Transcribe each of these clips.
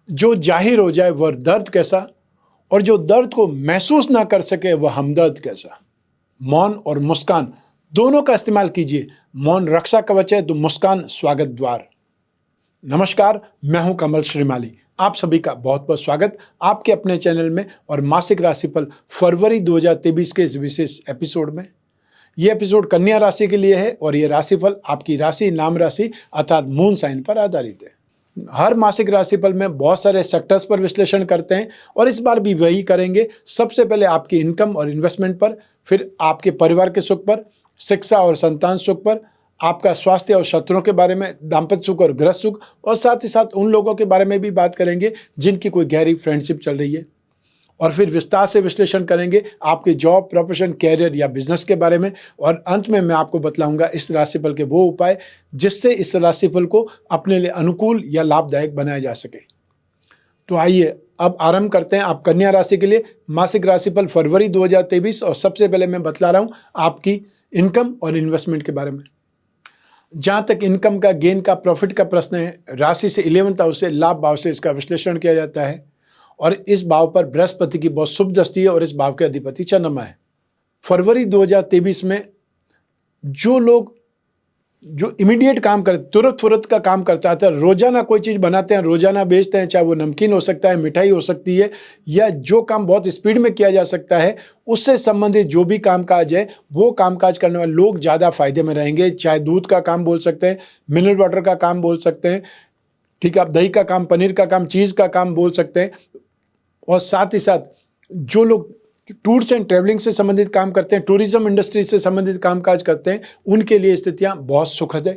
जो जाहिर हो जाए वह दर्द कैसा, और जो दर्द को महसूस ना कर सके वह हमदर्द कैसा। मौन और मुस्कान दोनों का इस्तेमाल कीजिए। मौन रक्षा कवच है तो मुस्कान स्वागत द्वार। नमस्कार, मैं हूं कमल श्रीमाली। आप सभी का बहुत बहुत स्वागत आपके अपने चैनल में और मासिक राशिफल फरवरी 2023 के इस विशेष एपिसोड में। यह एपिसोड कन्या राशि के लिए है और यह राशिफल आपकी राशि नाम राशि अर्थात मून साइन पर आधारित है। हर मासिक राशिफल में बहुत सारे सेक्टर्स पर विश्लेषण करते हैं और इस बार भी वही करेंगे। सबसे पहले आपकी इनकम और इन्वेस्टमेंट पर, फिर आपके परिवार के सुख पर, शिक्षा और संतान सुख पर, आपका स्वास्थ्य और शत्रुओं के बारे में, दाम्पत्य सुख और गृह सुख, और साथ ही साथ उन लोगों के बारे में भी बात करेंगे जिनकी कोई गहरी फ्रेंडशिप चल रही है। और फिर विस्तार से विश्लेषण करेंगे आपके जॉब, प्रोफेशन, कैरियर या बिजनेस के बारे में। और अंत में मैं आपको बतलाऊंगा इस राशिफल के वो उपाय जिससे इस राशिफल को अपने लिए अनुकूल या लाभदायक बनाया जा सके। तो आइए अब आरंभ करते हैं आप कन्या राशि के लिए मासिक राशिफल फरवरी 2023। और सबसे पहले मैं बतला रहा हूं आपकी इनकम और इन्वेस्टमेंट के बारे में। जहां तक इनकम का, गेन का, प्रॉफिट का प्रश्न है, राशि से 11th हाउस से, लाभ भाव से इसका विश्लेषण किया जाता है। और इस भाव पर बृहस्पति की बहुत शुभ दृष्टि है और इस भाव के अधिपति चंद्रमा है। फरवरी 2023 में जो लोग जो इमीडिएट काम करते, तुरंत फुरत का काम करता है, रोजाना कोई चीज़ बनाते हैं, रोजाना बेचते हैं, चाहे वो नमकीन हो सकता है, मिठाई हो सकती है, या जो काम बहुत स्पीड में किया जा सकता है, उससे संबंधित जो भी कामकाज है वो कामकाज करने वाले लोग ज़्यादा फायदे में रहेंगे। चाहे दूध का काम बोल सकते हैं, मिनरल वाटर का काम बोल सकते हैं, ठीक है, आप दही का काम, पनीर का काम, चीज़ का काम बोल सकते हैं। और साथ ही साथ जो लोग टूर्स एंड ट्रैवलिंग से संबंधित काम करते हैं, टूरिज्म इंडस्ट्री से संबंधित कामकाज करते हैं, उनके लिए स्थितियां बहुत सुखद है।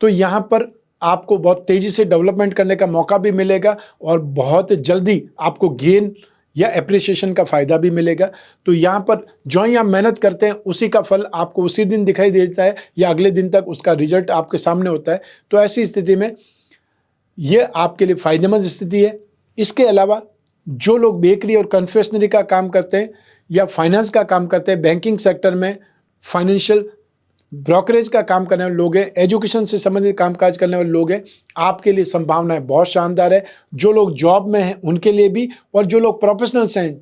तो यहाँ पर आपको बहुत तेजी से डेवलपमेंट करने का मौका भी मिलेगा और बहुत जल्दी आपको गेन या एप्रिसिएशन का फायदा भी मिलेगा। तो यहाँ पर जो ही आप मेहनत करते हैं उसी का फल आपको उसी दिन दिखाई देता है या अगले दिन तक उसका रिजल्ट आपके सामने होता है। तो ऐसी स्थिति में यह आपके लिए फायदेमंद स्थिति है। इसके अलावा जो लोग बेकरी और कन्फेक्शनरी का काम करते हैं या फाइनेंस का काम करते हैं, बैंकिंग सेक्टर में फाइनेंशियल ब्रोकरेज का काम करने वाले लोग हैं, एजुकेशन से संबंधित कामकाज करने वाले लोग हैं, आपके लिए संभावनाएं बहुत शानदार है। जो लोग जॉब में हैं उनके लिए भी, और जो लोग प्रोफेशनल्स हैं,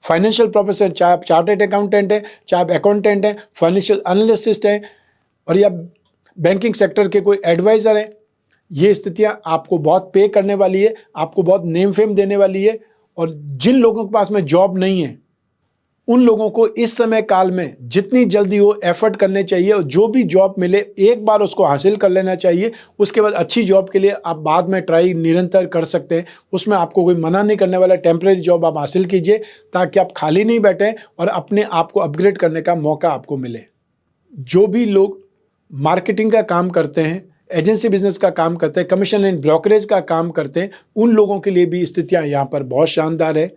फाइनेंशियल प्रोफेशनल, चाहे आप चार्टर्ड अकाउंटेंट हैं, चाहे आप अकाउंटेंट हैं, फाइनेंशियल एनालिस्ट हैं, और या बैंकिंग सेक्टर के कोई एडवाइज़र हैं, ये स्थितियाँ आपको बहुत पे करने वाली है, आपको बहुत नेम फेम देने वाली है। और जिन लोगों के पास में जॉब नहीं है उन लोगों को इस समय काल में जितनी जल्दी हो एफर्ट करने चाहिए, और जो भी जॉब मिले एक बार उसको हासिल कर लेना चाहिए। उसके बाद अच्छी जॉब के लिए आप बाद में ट्राई निरंतर कर सकते हैं, उसमें आपको कोई मना नहीं करने वाला। टेम्परेरी जॉब आप हासिल कीजिए ताकि आप खाली नहीं बैठें और अपने आप को अपग्रेड करने का मौका आपको मिले। जो भी लोग मार्केटिंग का काम करते हैं, एजेंसी बिजनेस का काम करते हैं, कमीशन एंड ब्रोकरेज का काम करते हैं, उन लोगों के लिए भी स्थितियां यहाँ पर बहुत शानदार है।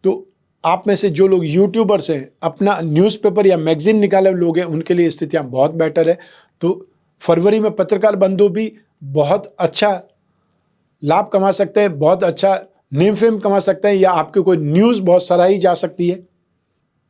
तो आप में से जो लोग यूट्यूबर्स हैं, अपना न्यूज़पेपर या मैगजीन निकाले लोग हैं, उनके लिए स्थितियां बहुत बेटर है। तो फरवरी में पत्रकार बंधु भी बहुत अच्छा लाभ कमा सकते हैं, बहुत अच्छा नेम फेम कमा सकते हैं, या आपकी कोई न्यूज़ बहुत सराही जा सकती है।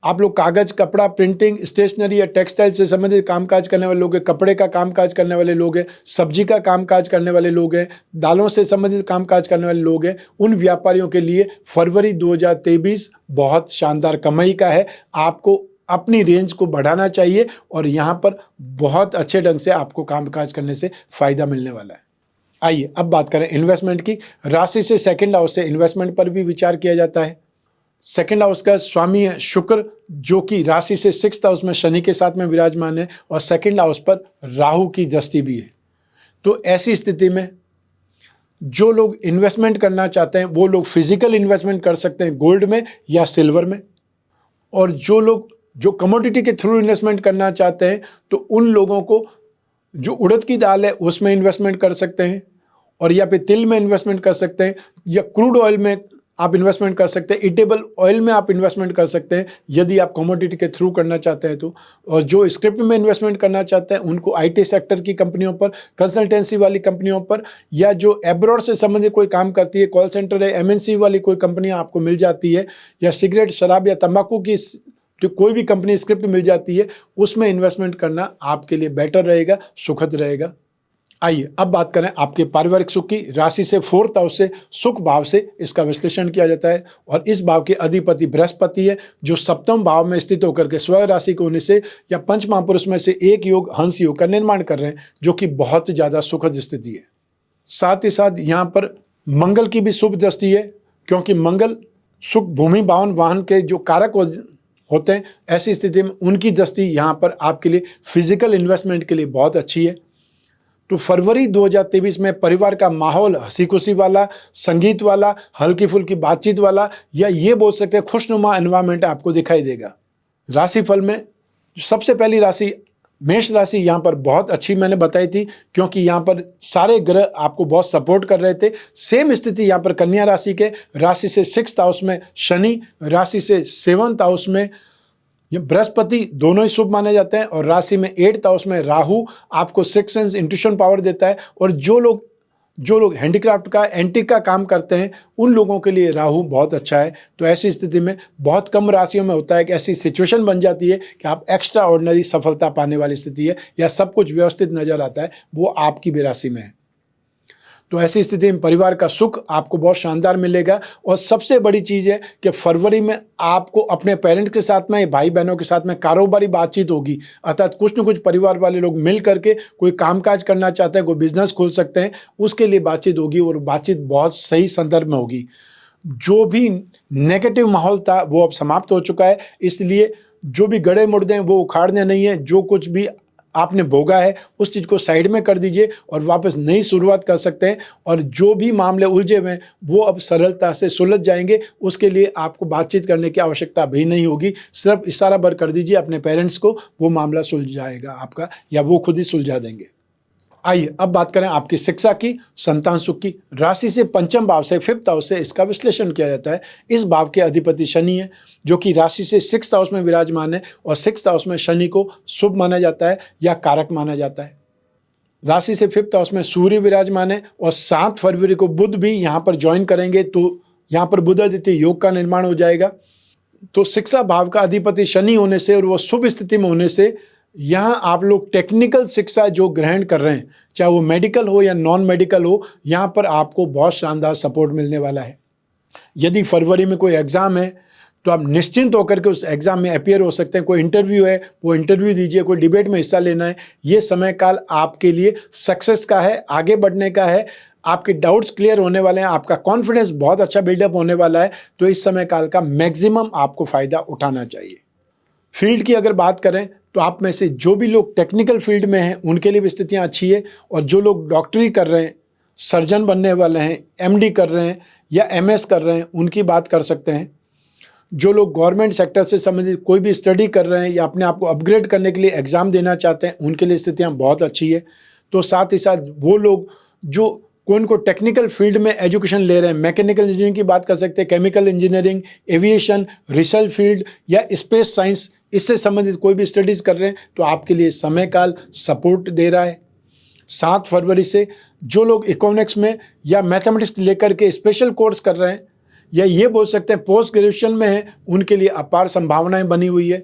आप लोग कागज़, कपड़ा, प्रिंटिंग, स्टेशनरी या टेक्सटाइल से संबंधित कामकाज करने वाले लोग हैं, कपड़े का कामकाज करने वाले लोग हैं, सब्जी का कामकाज करने वाले लोग हैं, दालों से संबंधित कामकाज करने वाले लोग हैं, उन व्यापारियों के लिए फरवरी 2023 बहुत शानदार कमाई का है। आपको अपनी रेंज को बढ़ाना चाहिए और यहाँ पर बहुत अच्छे ढंग से आपको कामकाज करने से फ़ायदा मिलने वाला है। आइए अब बात करें इन्वेस्टमेंट की। राशि से 2nd हाउस से इन्वेस्टमेंट पर भी विचार किया जाता है। 2nd हाउस का स्वामी है शुक्र, जो कि राशि से 6th हाउस में शनि के साथ में विराजमान है, और 2nd हाउस पर राहु की दृष्टि भी है। तो ऐसी स्थिति में जो लोग इन्वेस्टमेंट करना चाहते हैं वो लोग फिजिकल इन्वेस्टमेंट कर सकते हैं गोल्ड में या सिल्वर में, और जो लोग जो कमोडिटी के थ्रू इन्वेस्टमेंट करना चाहते हैं तो उन लोगों को जो उड़द की दाल है उसमें इन्वेस्टमेंट कर सकते हैं, और या फिर तिल में इन्वेस्टमेंट कर सकते हैं, या क्रूड ऑयल में आप इन्वेस्टमेंट कर सकते हैं, ईटेबल ऑयल में आप इन्वेस्टमेंट कर सकते हैं यदि आप कमोडिटी के थ्रू करना चाहते हैं तो। और जो स्क्रिप्ट में इन्वेस्टमेंट करना चाहते हैं उनको आईटी सेक्टर की कंपनियों पर, कंसल्टेंसी वाली कंपनियों पर, या जो एब्रॉड से संबंधित कोई काम करती है, कॉल सेंटर है, एमएनसी वाली कोई कंपनियां आपको मिल जाती है, या सिगरेट, शराब या तंबाकू की जो कोई भी कंपनी स्क्रिप्ट मिल जाती है, उसमें इन्वेस्टमेंट करना आपके लिए बेटर रहेगा, सुखद रहेगा। आइए अब बात करें आपके पारिवारिक सुख की। राशि से 4th हाउस से सुख भाव से इसका विश्लेषण किया जाता है और इस भाव के अधिपति बृहस्पति है, जो 7वें भाव में स्थित होकर के स्व राशि के होने से या पंच महापुरुष में से एक योग हंस योग का निर्माण कर रहे हैं, जो कि बहुत ज़्यादा सुखद स्थिति है। साथ ही साथ यहाँ पर मंगल की भी शुभ दृष्टि है, क्योंकि मंगल सुख भूमि भवन वाहन के जो कारक होते हैं, ऐसी स्थिति में उनकी दृष्टि यहाँ पर आपके लिए फिजिकल इन्वेस्टमेंट के लिए बहुत अच्छी है। तो फरवरी 2023 में परिवार का माहौल हंसी खुशी वाला, संगीत वाला, हल्की फुल्की बातचीत वाला, या ये बोल सकते हैं खुशनुमा एनवायरनमेंट आपको दिखाई देगा। राशिफल में सबसे पहली राशि मेष राशि यहाँ पर बहुत अच्छी मैंने बताई थी, क्योंकि यहाँ पर सारे ग्रह आपको बहुत सपोर्ट कर रहे थे। सेम स्थिति यहाँ पर कन्या राशि के, राशि से 6th हाउस में शनि, राशि से 7th हाउस में ये बृहस्पति, दोनों ही शुभ माने जाते हैं, और राशि में 8th हाउस में राहु आपको 6th सेंस इंट्यूशन पावर देता है। और जो लोग हैंडीक्राफ्ट का एंटीक का काम करते हैं, उन लोगों के लिए राहु बहुत अच्छा है। तो ऐसी स्थिति में बहुत कम राशियों में होता है कि ऐसी सिचुएशन बन जाती है कि आप एक्स्ट्रा ऑर्डिनरी सफलता पाने वाली स्थिति है, या सब कुछ व्यवस्थित नजर आता है, वो आपकी भी राशि में है। तो ऐसी स्थिति में परिवार का सुख आपको बहुत शानदार मिलेगा। और सबसे बड़ी चीज़ है कि फरवरी में आपको अपने पेरेंट्स के साथ में, भाई बहनों के साथ में कारोबारी बातचीत होगी, अर्थात कुछ न कुछ परिवार वाले लोग मिल करके कोई कामकाज करना चाहते हैं, कोई बिजनेस खोल सकते हैं, उसके लिए बातचीत होगी, और बातचीत बहुत सही संदर्भ में होगी। जो भी नेगेटिव माहौल था वो अब समाप्त हो चुका है, इसलिए जो भी गड़े मुर्दे हैं वो उखाड़ने नहीं है। जो कुछ भी आपने भोगा है उस चीज़ को साइड में कर दीजिए और वापस नई शुरुआत कर सकते हैं। और जो भी मामले उलझे हुए हैं वो अब सरलता से सुलझ जाएंगे। उसके लिए आपको बातचीत करने की आवश्यकता भी नहीं होगी, सिर्फ इशारा भर कर दीजिए अपने पेरेंट्स को, वो मामला सुलझ जाएगा आपका, या वो खुद ही सुलझा देंगे। आइए अब बात करें आपकी शिक्षा की, संतान सुख की। राशि से 5वें भाव से 5th हाउस से इसका विश्लेषण किया जाता है। इस भाव के अधिपति शनि है, जो कि राशि से 6th हाउस में विराजमान है, और 6th हाउस में शनि को शुभ माना जाता है या कारक माना जाता है। राशि से 5th हाउस में सूर्य विराजमान है, और 7 फरवरी को बुध भी यहाँ पर ज्वाइन करेंगे, तो यहाँ पर बुध आदित्य योग का निर्माण हो जाएगा। तो शिक्षा भाव का अधिपति शनि होने से और वो शुभ स्थिति में होने से यहाँ आप लोग टेक्निकल शिक्षा जो ग्रहण कर रहे हैं, चाहे वो मेडिकल हो या नॉन मेडिकल हो, यहाँ पर आपको बहुत शानदार सपोर्ट मिलने वाला है। यदि फरवरी में कोई एग्ज़ाम है तो आप निश्चिंत होकर के उस एग्ज़ाम में अपीयर हो सकते हैं। कोई इंटरव्यू है वो इंटरव्यू दीजिए, कोई डिबेट में हिस्सा लेना है, ये समय काल आपके लिए सक्सेस का है, आगे बढ़ने का है। आपके डाउट्स क्लियर होने वाले हैं, आपका कॉन्फिडेंस बहुत अच्छा बिल्डअप होने वाला है। तो इस समय काल का मैक्सिमम आपको फ़ायदा उठाना चाहिए। फील्ड की अगर बात करें तो आप में से जो भी लोग टेक्निकल फील्ड में हैं उनके लिए भी स्थितियाँ अच्छी है, और जो लोग डॉक्टरी कर रहे हैं, सर्जन बनने वाले हैं, एमडी कर रहे हैं या एमएस कर रहे हैं, उनकी बात कर सकते हैं। जो लोग गवर्नमेंट सेक्टर से संबंधित कोई भी स्टडी कर रहे हैं या अपने आप को अपग्रेड करने के लिए एग्ज़ाम देना चाहते हैं, उनके लिए स्थितियाँ बहुत अच्छी है। तो साथ ही साथ वो लोग जो को टेक्निकल फील्ड में एजुकेशन ले रहे हैं, मैकेनिकल इंजीनियरिंग की बात कर सकते हैं, chemical engineering, aviation, research field या स्पेस साइंस, इससे संबंधित कोई भी स्टडीज़ कर रहे हैं, तो आपके लिए समय काल सपोर्ट दे रहा है। 7 फरवरी से जो लोग इकोनॉमिक्स में या मैथमेटिक्स लेकर के स्पेशल कोर्स कर रहे हैं, या ये बोल सकते हैं पोस्ट ग्रेजुएशन में हैं, उनके लिए अपार संभावनाएं बनी हुई है।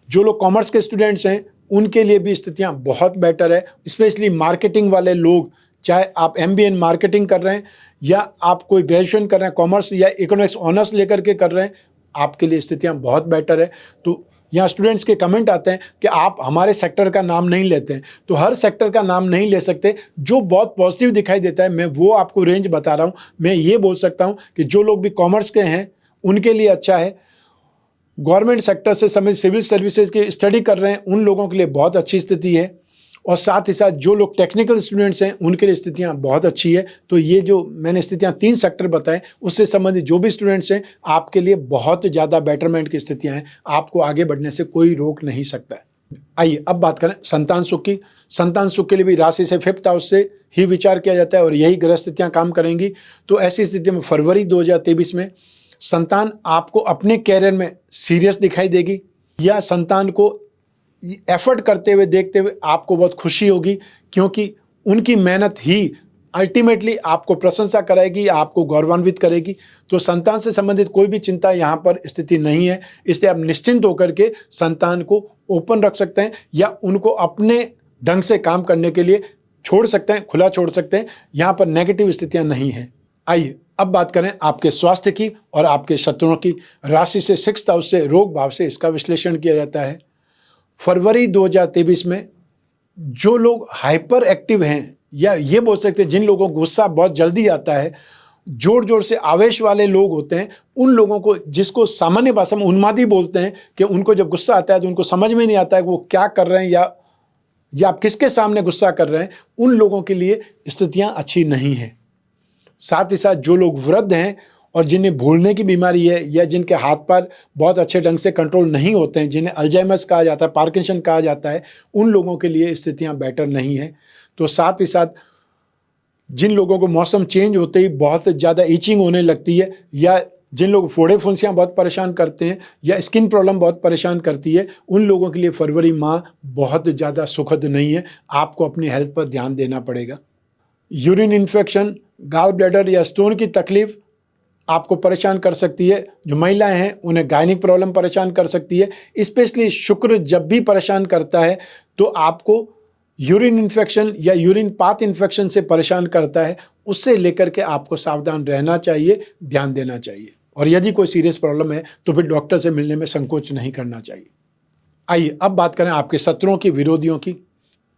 जो लोग कॉमर्स के स्टूडेंट्स हैं उनके लिए भी स्थितियाँ बहुत बेटर है। स्पेशली मार्केटिंग वाले लोग, चाहे आप MBA इन मार्केटिंग कर रहे हैं या आप कोई ग्रेजुएशन कर रहे हैं कॉमर्स या इकोनॉमिक्स ऑनर्स लेकर के कर रहे हैं, आपके लिए स्थितियाँ बहुत बेटर है। तो यहाँ स्टूडेंट्स के कमेंट आते हैं कि आप हमारे सेक्टर का नाम नहीं लेते हैं, तो हर सेक्टर का नाम नहीं ले सकते। जो बहुत पॉजिटिव दिखाई देता है मैं वो आपको रेंज बता रहा हूँ। मैं ये बोल सकता हूँ कि जो लोग भी कॉमर्स के हैं उनके लिए अच्छा है। गवर्नमेंट सेक्टर से संबंधित सिविल सर्विसेज की स्टडी कर रहे हैं उन लोगों के लिए बहुत अच्छी स्थिति है, और साथ ही साथ जो लोग टेक्निकल स्टूडेंट्स हैं उनके लिए स्थितियां बहुत अच्छी है। तो ये जो मैंने स्थितियां 3 सेक्टर बताए उससे संबंधित जो भी स्टूडेंट्स हैं आपके लिए बहुत ज़्यादा बेटरमेंट की स्थितियां हैं, आपको आगे बढ़ने से कोई रोक नहीं सकता है। आइए अब बात करें संतान सुख की। संतान सुख के लिए भी राशि से 5th हाउस से ही विचार किया जाता है और यही ग्रह स्थितियाँ काम करेंगी। तो ऐसी स्थिति में फरवरी 2023 में संतान आपको अपने कैरियर में सीरियस दिखाई देगी, या संतान को एफर्ट करते हुए देखते हुए आपको बहुत खुशी होगी, क्योंकि उनकी मेहनत ही अल्टीमेटली आपको प्रशंसा कराएगी, आपको गौरवान्वित करेगी। तो संतान से संबंधित कोई भी चिंता यहाँ पर स्थिति नहीं है, इसलिए आप निश्चिंत होकर के संतान को ओपन रख सकते हैं या उनको अपने ढंग से काम करने के लिए छोड़ सकते हैं, खुला छोड़ सकते हैं, यहाँ पर नेगेटिव स्थितियाँ नहीं हैं। आइए अब बात करें आपके स्वास्थ्य की और आपके शत्रुओं की। राशि से 6th हाउस से रोग भाव से इसका विश्लेषण किया जाता है। फरवरी 2023 में जो लोग हाइपर एक्टिव हैं, या ये बोल सकते हैं जिन लोगों को गुस्सा बहुत जल्दी आता है, जोर जोर से आवेश वाले लोग होते हैं, उन लोगों को, जिसको सामान्य भाषा में उन्मादी बोलते हैं, कि उनको जब गुस्सा आता है तो उनको समझ में नहीं आता है कि वो क्या कर रहे हैं या आप किसके सामने गुस्सा कर रहे हैं, उन लोगों के लिए स्थितियां अच्छी नहीं हैं। साथ ही साथ जो लोग वृद्ध हैं और जिन्हें भूलने की बीमारी है, या जिनके हाथ पैर बहुत अच्छे ढंग से कंट्रोल नहीं होते हैं, जिन्हें अल्जाइमर्स कहा जाता है, पार्किंसन कहा जाता है, उन लोगों के लिए स्थितियां बेटर नहीं हैं। तो साथ ही साथ जिन लोगों को मौसम चेंज होते ही बहुत ज़्यादा ईचिंग होने लगती है, या जिन लोग फोड़े फुंसियाँ बहुत परेशान करते हैं, या स्किन प्रॉब्लम बहुत परेशान करती है, उन लोगों के लिए फरवरी माह बहुत ज़्यादा सुखद नहीं है। आपको अपनी हेल्थ पर ध्यान देना पड़ेगा। यूरिन इन्फेक्शन, गॉल ब्लैडर या स्टोन की तकलीफ आपको परेशान कर सकती है। जो महिलाएं हैं उन्हें गायनिक प्रॉब्लम परेशान कर सकती है। स्पेशली शुक्र जब भी परेशान करता है तो आपको यूरिन इन्फेक्शन या यूरिन पाथ इन्फेक्शन से परेशान करता है, उससे लेकर के आपको सावधान रहना चाहिए, ध्यान देना चाहिए। और यदि कोई सीरियस प्रॉब्लम है तो फिर डॉक्टर से मिलने में संकोच नहीं करना चाहिए। आइए अब बात करें आपके शत्रुओं की, विरोधियों की।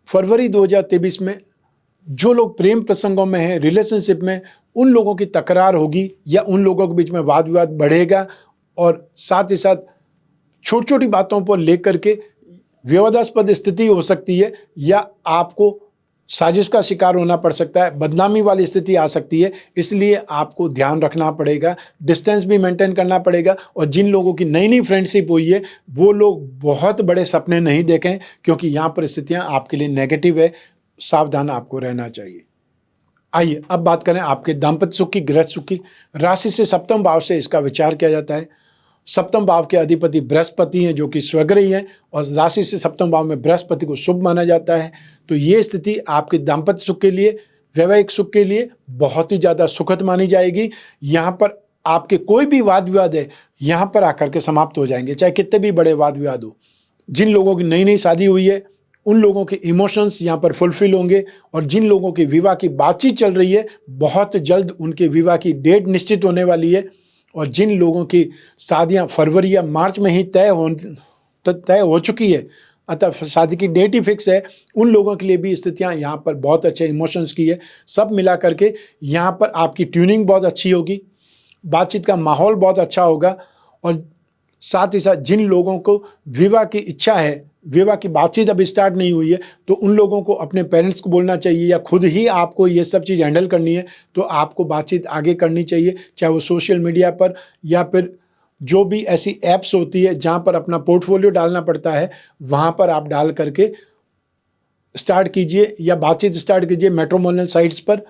फरवरी 2023 में जो लोग प्रेम प्रसंगों में हैं, रिलेशनशिप में, उन लोगों की तकरार होगी, या उन लोगों के बीच में वाद विवाद बढ़ेगा, और साथ ही साथ छोटी छोटी बातों पर लेकर के विवादास्पद स्थिति हो सकती है, या आपको साजिश का शिकार होना पड़ सकता है, बदनामी वाली स्थिति आ सकती है। इसलिए आपको ध्यान रखना पड़ेगा, डिस्टेंस भी मेंटेन करना पड़ेगा। और जिन लोगों की नई नई फ्रेंडशिप हुई है वो लोग बहुत बड़े सपने नहीं देखें, क्योंकि यहाँ पर स्थितियाँ आपके लिए नेगेटिव है, सावधान आपको रहना चाहिए। आइए अब बात करें आपके दाम्पत्य सुख की, गृह सुख की। राशि से 7वें भाव से इसका विचार किया जाता है। 7वें भाव के अधिपति बृहस्पति हैं, जो कि स्वग्रही हैं, और राशि से 7वें भाव में बृहस्पति को शुभ माना जाता है। तो ये स्थिति आपके दाम्पत्य सुख के लिए, वैवाहिक सुख के लिए बहुत ही ज़्यादा सुखद मानी जाएगी। यहाँ पर आपके कोई भी वाद विवाद है, यहाँ पर आकर के समाप्त हो जाएंगे, चाहे कितने भी बड़े वाद विवाद हो। जिन लोगों की नई नई शादी हुई है उन लोगों के इमोशंस यहाँ पर फुलफिल होंगे, और जिन लोगों की विवाह की बातचीत चल रही है बहुत जल्द उनके विवाह की डेट निश्चित होने वाली है। और जिन लोगों की शादियाँ फरवरी या मार्च में ही तय हो चुकी है, अतः शादी की डेट ही फिक्स है, उन लोगों के लिए भी स्थितियाँ यहाँ पर बहुत अच्छे इमोशंस की है। सब मिला करके यहाँ पर आपकी ट्यूनिंग बहुत अच्छी होगी, बातचीत का माहौल बहुत अच्छा होगा। और साथ ही साथ जिन लोगों को विवाह की इच्छा है, विवाह की बातचीत अभी स्टार्ट नहीं हुई है, तो उन लोगों को अपने पेरेंट्स को बोलना चाहिए, या खुद ही आपको ये सब चीज़ हैंडल करनी है तो आपको बातचीत आगे करनी चाहिए, चाहे वो सोशल मीडिया पर, या फिर जो भी ऐसी ऐप्स होती है जहाँ पर अपना पोर्टफोलियो डालना पड़ता है, वहाँ पर आप डाल करके स्टार्ट कीजिए, या बातचीत स्टार्ट कीजिए मैट्रिमोनियल साइट्स पर,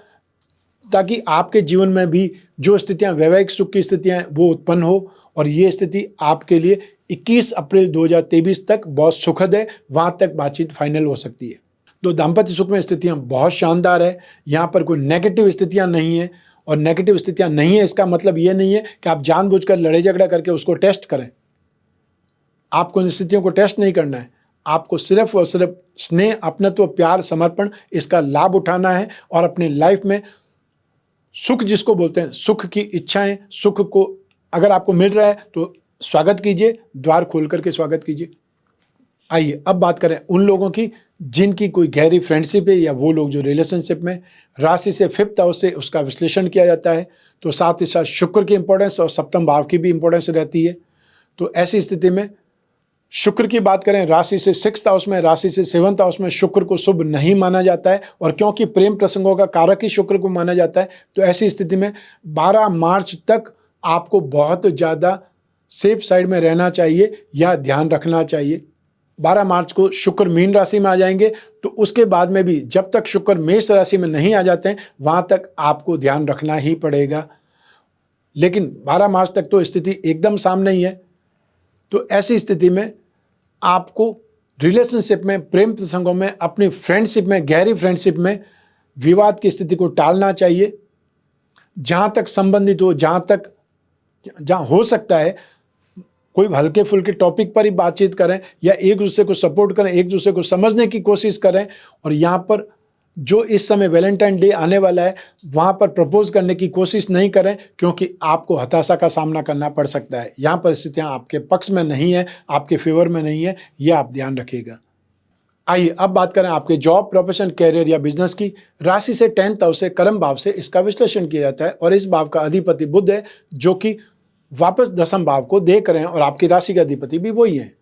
ताकि आपके जीवन में भी जो स्थितियाँ, वैवाहिक सुख की स्थितियाँ हैं, वो उत्पन्न हो। और ये स्थिति आपके लिए 21 अप्रैल 2023 तक बहुत सुखद है, वहाँ तक बातचीत फाइनल हो सकती है। तो दाम्पत्य सुख में स्थितियाँ बहुत शानदार है, यहाँ पर कोई नेगेटिव स्थितियाँ नहीं है। और नेगेटिव स्थितियाँ नहीं है इसका मतलब ये नहीं है कि आप जानबूझकर लड़ाई झगड़ा करके उसको टेस्ट करें। आपको इन स्थितियों को टेस्ट नहीं करना है, आपको सिर्फ और सिर्फ स्नेह, अपनत्व, प्यार, समर्पण, इसका लाभ उठाना है। और अपने लाइफ में सुख जिसको बोलते हैं, सुख की इच्छाएं, सुख को अगर आपको मिल रहा है तो स्वागत कीजिए, द्वार खोल करके स्वागत कीजिए। आइए अब बात करें उन लोगों की जिनकी कोई गहरी फ्रेंडशिप है, या वो लोग जो रिलेशनशिप में। राशि से 5th हाउस से उसका विश्लेषण किया जाता है। तो साथ ही साथ शुक्र की इंपॉर्टेंस और 7वें भाव की भी इंपॉर्टेंस रहती है। तो ऐसी स्थिति में शुक्र की बात करें, राशि से 6th हाउस में, राशि से 7th हाउस में शुक्र को शुभ नहीं माना जाता है। और क्योंकि प्रेम प्रसंगों का कारक ही शुक्र को माना जाता है, तो ऐसी स्थिति में 12 मार्च तक आपको बहुत ज़्यादा सेफ साइड में रहना चाहिए, या ध्यान रखना चाहिए। 12 मार्च को शुक्र मीन राशि में आ जाएंगे, तो उसके बाद में भी जब तक शुक्र मेष राशि में नहीं आ जाते हैं, वहाँ तक आपको ध्यान रखना ही पड़ेगा। लेकिन 12 मार्च तक तो स्थिति एकदम सामने ही है। तो ऐसी स्थिति में आपको रिलेशनशिप में, प्रेम प्रसंगों में, अपनी फ्रेंडशिप में, गहरी फ्रेंडशिप में विवाद की स्थिति को टालना चाहिए। जहाँ तक संबंधित हो, जहाँ हो सकता है, कोई हल्के फुल्के टॉपिक पर ही बातचीत करें, या एक दूसरे को सपोर्ट करें, एक दूसरे को समझने की कोशिश करें। और यहाँ पर जो इस समय वैलेंटाइन डे आने वाला है वहाँ पर प्रपोज करने की कोशिश नहीं करें, क्योंकि आपको हताशा का सामना करना पड़ सकता है। यहाँ परिस्थितियाँ आपके पक्ष में नहीं है, आपके फेवर में नहीं है, यह आप ध्यान रखिएगा। आइए अब बात करें आपके जॉब, प्रोफेशन, कैरियर या बिजनेस की। राशि से 10th हाउस से, कर्म भाव से इसका विश्लेषण किया जाता है और इस भाव का अधिपति बुध है, जो कि वापस 10th भाव को देख रहे हैं और आपकी राशि का अधिपति भी वही है।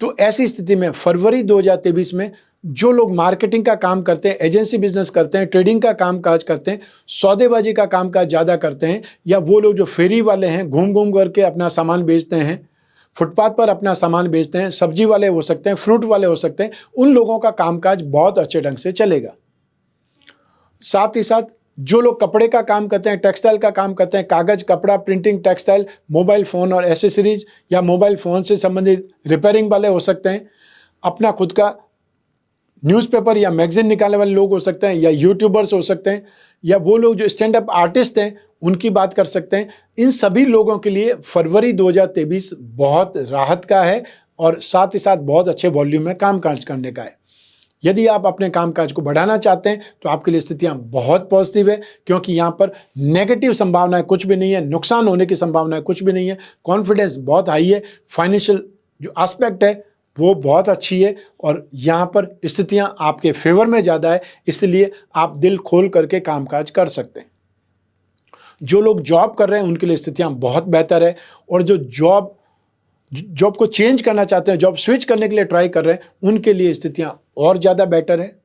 तो ऐसी स्थिति में फरवरी 2023 में जो लोग मार्केटिंग का काम करते हैं, एजेंसी बिजनेस करते हैं, ट्रेडिंग का काम काज करते हैं, सौदेबाजी का काम काज ज़्यादा करते हैं, या वो लोग जो फेरी वाले हैं, घूम घूम करके अपना सामान बेचते हैं, फुटपाथ पर अपना सामान बेचते हैं, सब्जी वाले हो सकते हैं, फ्रूट वाले हो सकते हैं, उन लोगों का कामकाज बहुत अच्छे ढंग से चलेगा। साथ ही साथ जो लोग कपड़े का काम करते हैं, टेक्सटाइल का काम करते हैं, कागज, कपड़ा, प्रिंटिंग, टेक्सटाइल, मोबाइल फ़ोन और एसेसरीज या मोबाइल फ़ोन से संबंधित रिपेयरिंग वाले हो सकते हैं, अपना खुद का न्यूज़पेपर या मैगजीन निकालने वाले लोग हो सकते हैं, या यूट्यूबर्स हो सकते हैं, या वो लोग जो स्टैंड अप आर्टिस्ट हैं उनकी बात कर सकते हैं। इन सभी लोगों के लिए फरवरी 2023 बहुत राहत का है और साथ ही साथ बहुत अच्छे वॉल्यूम में कामकाज करने का है। यदि आप अपने कामकाज को बढ़ाना चाहते हैं तो आपके लिए स्थितियां बहुत पॉजिटिव है, क्योंकि यहाँ पर नेगेटिव संभावनाएं कुछ भी नहीं है, नुकसान होने की संभावनाएं कुछ भी नहीं है, कॉन्फिडेंस बहुत हाई है, फाइनेंशियल जो एस्पेक्ट है वो बहुत अच्छी है और यहाँ पर स्थितियां आपके फेवर में ज़्यादा है, इसलिए आप दिल खोल करके कामकाज कर सकते हैं। जो लोग जॉब कर रहे हैं उनके लिए स्थितियां बहुत बेहतर है, और जो जॉब को चेंज करना चाहते हैं, जॉब स्विच करने के लिए ट्राई कर रहे हैं, उनके लिए स्थितियां और ज़्यादा बेटर है।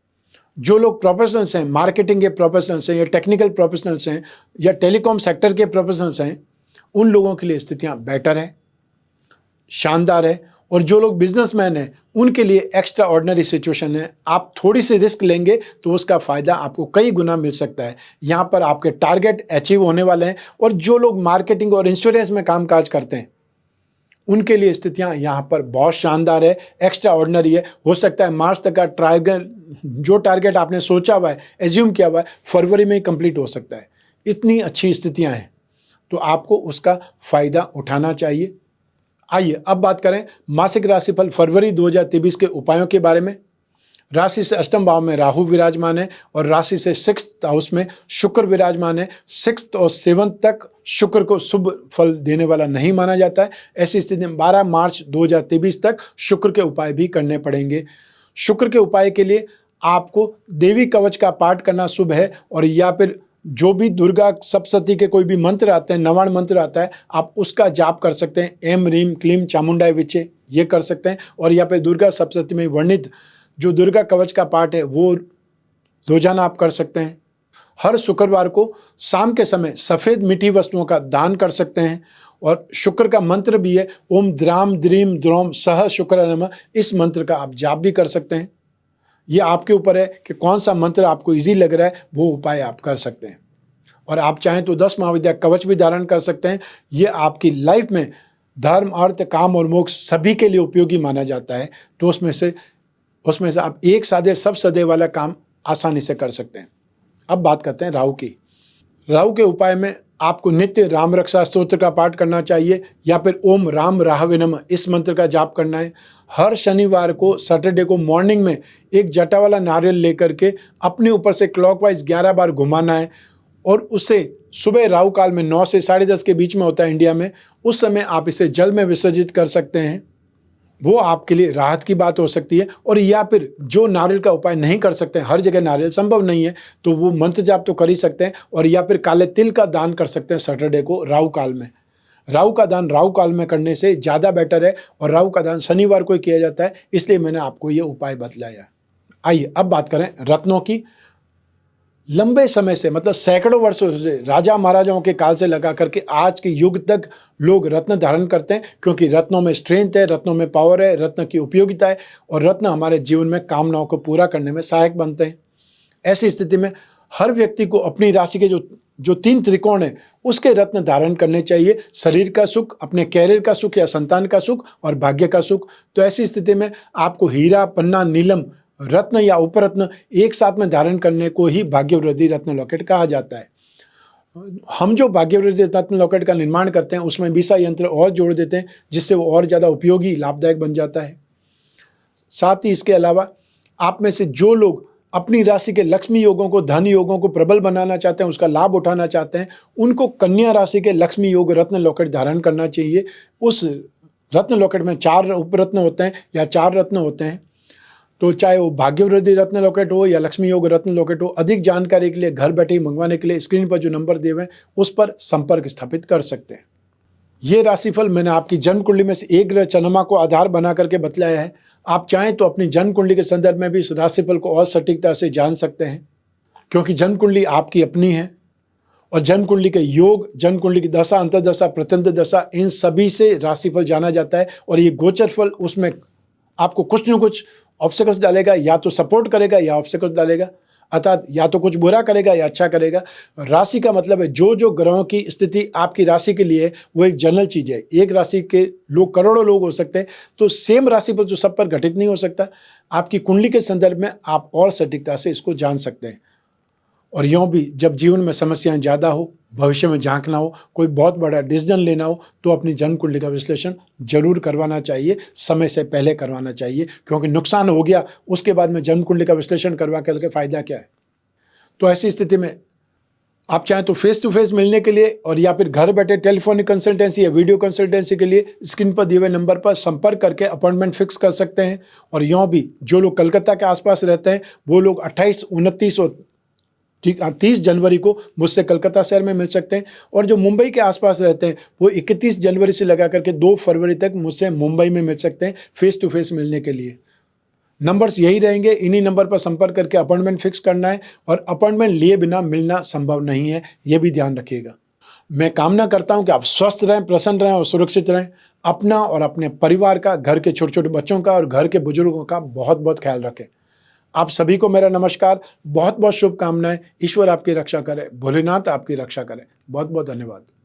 जो लोग प्रोफेशनल्स हैं, मार्केटिंग के प्रोफेशनल्स हैं, या टेक्निकल प्रोफेशनल्स हैं, या टेलीकॉम सेक्टर के प्रोफेशनल्स हैं, उन लोगों के लिए स्थितियां बेटर है, शानदार है। और जो लोग बिजनेसमैन हैं उनके लिए एक्स्ट्रा ऑर्डिनरी सिचुएशन है। आप थोड़ी सी रिस्क लेंगे तो उसका फ़ायदा आपको कई गुना मिल सकता है। यहाँ पर आपके टारगेट अचीव होने वाले हैं। और जो लोग मार्केटिंग और इंश्योरेंस में कामकाज करते हैं उनके लिए स्थितियाँ यहाँ पर बहुत शानदार है, एक्स्ट्रा ऑर्डिनरी है। हो सकता है मार्च तक का जो टारगेट आपने सोचा हुआ है, एज्यूम किया हुआ है, फरवरी में ही कंप्लीट हो सकता है। इतनी अच्छी स्थितियाँ हैं, तो आपको उसका फ़ायदा उठाना चाहिए। आइए अब बात करें मासिक राशिफल फरवरी 2023 के उपायों के बारे में। राशि से 8th भाव में राहु विराजमान है और राशि से 6th हाउस में शुक्र विराजमान है। 6th और 7th तक शुक्र को शुभ फल देने वाला नहीं माना जाता है। ऐसी स्थिति में 12 मार्च 2023 तक शुक्र के उपाय भी करने पड़ेंगे। शुक्र के उपाय के लिए आपको देवी कवच का पाठ करना शुभ है, और या फिर जो भी दुर्गा सप्तशती के कोई भी मंत्र आते हैं, नवाण मंत्र आता है, आप उसका जाप कर सकते हैं। एम रीम क्लीम चामुंडाय विचे ये कर सकते हैं, और या फिर दुर्गा सप्तशती में वर्णित जो दुर्गा कवच का पाठ है वो रोजाना आप कर सकते हैं। हर शुक्रवार को शाम के समय सफ़ेद मीठी वस्तुओं का दान कर सकते हैं। और शुक्र का मंत्र भी है ओम द्राम द्रीम द्रोम सह शुक्र नमः, इस मंत्र का आप जाप भी कर सकते हैं। ये आपके ऊपर है कि कौन सा मंत्र आपको इजी लग रहा है, वो उपाय आप कर सकते हैं। और आप चाहें तो 10 महाविद्या कवच भी धारण कर सकते हैं। ये आपकी लाइफ में धर्म, अर्थ, काम और मोक्ष सभी के लिए उपयोगी माना जाता है। तो उसमें से आप एक सादे सब सदे वाला काम आसानी से कर सकते हैं। अब बात करते हैं राहु की। राहु के उपाय में आपको नित्य राम रक्षा स्तोत्र का पाठ करना चाहिए, या फिर ओम राम राहवे नमः इस मंत्र का जाप करना है। हर शनिवार को, सैटरडे को मॉर्निंग में एक जटा वाला नारियल लेकर के अपने ऊपर से क्लॉकवाइज 11 बार घुमाना है, और उसे सुबह राहु काल में 9 से 10:30 के बीच में होता है इंडिया में, उस समय आप इसे जल में विसर्जित कर सकते हैं। वो आपके लिए राहत की बात हो सकती है। और या फिर जो नारियल का उपाय नहीं कर सकते, हर जगह नारियल संभव नहीं है, तो वो मंत्र जाप तो कर ही सकते हैं, और या फिर काले तिल का दान कर सकते हैं सैटरडे को राहु काल में। राहु का दान राहु काल में करने से ज़्यादा बेटर है, और राहु का दान शनिवार को ही किया जाता है, इसलिए मैंने आपको ये उपाय बतलाया। आइए अब बात करें रत्नों की। लंबे समय से, मतलब सैकड़ों वर्षों से, राजा महाराजाओं के काल से लगा करके आज के युग तक लोग रत्न धारण करते हैं, क्योंकि रत्नों में स्ट्रेंथ है, रत्नों में पावर है, रत्न की उपयोगिता है, और रत्न हमारे जीवन में कामनाओं को पूरा करने में सहायक बनते हैं। ऐसी स्थिति में हर व्यक्ति को अपनी राशि के जो 3 त्रिकोण है उसके रत्न धारण करने चाहिए। शरीर का सुख, अपने कैरियर का सुख या संतान का सुख, और भाग्य का सुख। तो ऐसी स्थिति में आपको हीरा, पन्ना, नीलम रत्न या उपरत्न एक साथ में धारण करने को ही भाग्यवृद्धि रत्न लॉकेट कहा जाता है। हम जो भाग्यवृद्धि रत्न लॉकेट का निर्माण करते हैं उसमें बीसा यंत्र और जोड़ देते हैं, जिससे वो और ज़्यादा उपयोगी, लाभदायक बन जाता है। साथ ही इसके अलावा आप में से जो लोग अपनी राशि के लक्ष्मी योगों को, धन योगों को प्रबल बनाना चाहते हैं, उसका लाभ उठाना चाहते हैं, उनको कन्या राशि के लक्ष्मी योग रत्न लॉकेट धारण करना चाहिए। उस रत्न लॉकेट में 4 उपरत्न होते हैं या 4 रत्न होते हैं, तो चाहे वो भाग्यवृद्धि रत्न लॉकेट हो या लक्ष्मी योग रत्न लॉकेट हो। अधिक जानकारी के लिए घर बैठे ही मंगवाने के लिए स्क्रीन पर जो नंबर दिए हुए हैं उस पर संपर्क स्थापित कर सकते हैं। ये राशिफल मैंने आपकी जन्म कुंडली में से एक ग्रह चंद्रमा को आधार बना करके बतलाया है। आप चाहें तो अपनी जन्म कुंडली के संदर्भ में भी इस राशिफल को और सटीकता से जान सकते हैं, क्योंकि जन्म कुंडली आपकी अपनी है और जन्म कुंडली के योग, जन्म कुंडली की दशा, अंतर्दशा, प्रत्यंत दशा, इन सभी से राशिफल जाना जाता है। और ये गोचर फल उसमें आपको कुछ न कुछ ऑब्स्टेकल्स डालेगा, या तो सपोर्ट करेगा या ऑब्स्टेकल्स डालेगा, अर्थात या तो कुछ बुरा करेगा या अच्छा करेगा। राशि का मतलब है जो जो ग्रहों की स्थिति आपकी राशि के लिए वो एक जनरल चीज़ है। एक राशि के लोग, करोड़ों लोग हो सकते हैं, तो सेम राशि पर जो सब पर घटित नहीं हो सकता। आपकी कुंडली के संदर्भ में आप और सटीकता से इसको जान सकते हैं। और यूँ भी जब जीवन में समस्याएं ज़्यादा हो, भविष्य में झांकना हो, कोई बहुत बड़ा डिसीजन लेना हो, तो अपनी जन्म कुंडली का विश्लेषण जरूर करवाना चाहिए, समय से पहले करवाना चाहिए, क्योंकि नुकसान हो गया उसके बाद में जन्म कुंडली का विश्लेषण करवा करके फ़ायदा क्या है। तो ऐसी स्थिति में आप चाहें तो फेस टू फेस मिलने के लिए और या फिर घर बैठे टेलीफोनिक कंसल्टेंसी या वीडियो कंसल्टेंसी के लिए स्क्रीन पर दिए हुए नंबर पर संपर्क करके अपॉइंटमेंट फिक्स कर सकते हैं। और यूँ भी जो लोग कलकत्ता के आसपास रहते हैं वो लोग 28, 29 और 30 जनवरी को मुझसे कलकत्ता शहर में मिल सकते हैं। और जो मुंबई के आसपास रहते हैं वो 31 जनवरी से लगा करके 2 फरवरी तक मुझसे मुंबई में मिल सकते हैं फेस टू फेस मिलने के लिए। नंबर्स यही रहेंगे, इन्हीं नंबर पर संपर्क करके अपॉइंटमेंट फिक्स करना है और अपॉइंटमेंट लिए बिना मिलना संभव नहीं है, ये भी ध्यान रखिएगा। मैं कामना करता हूं कि आप स्वस्थ रहें, प्रसन्न रहें और सुरक्षित रहें। अपना और अपने परिवार का, घर के छोटे छोटे बच्चों का और घर के बुजुर्गों का बहुत बहुत ख्याल रखें। आप सभी को मेरा नमस्कार, बहुत बहुत शुभकामनाएं। ईश्वर आपकी रक्षा करे, भोलेनाथ आपकी रक्षा करे। बहुत बहुत धन्यवाद।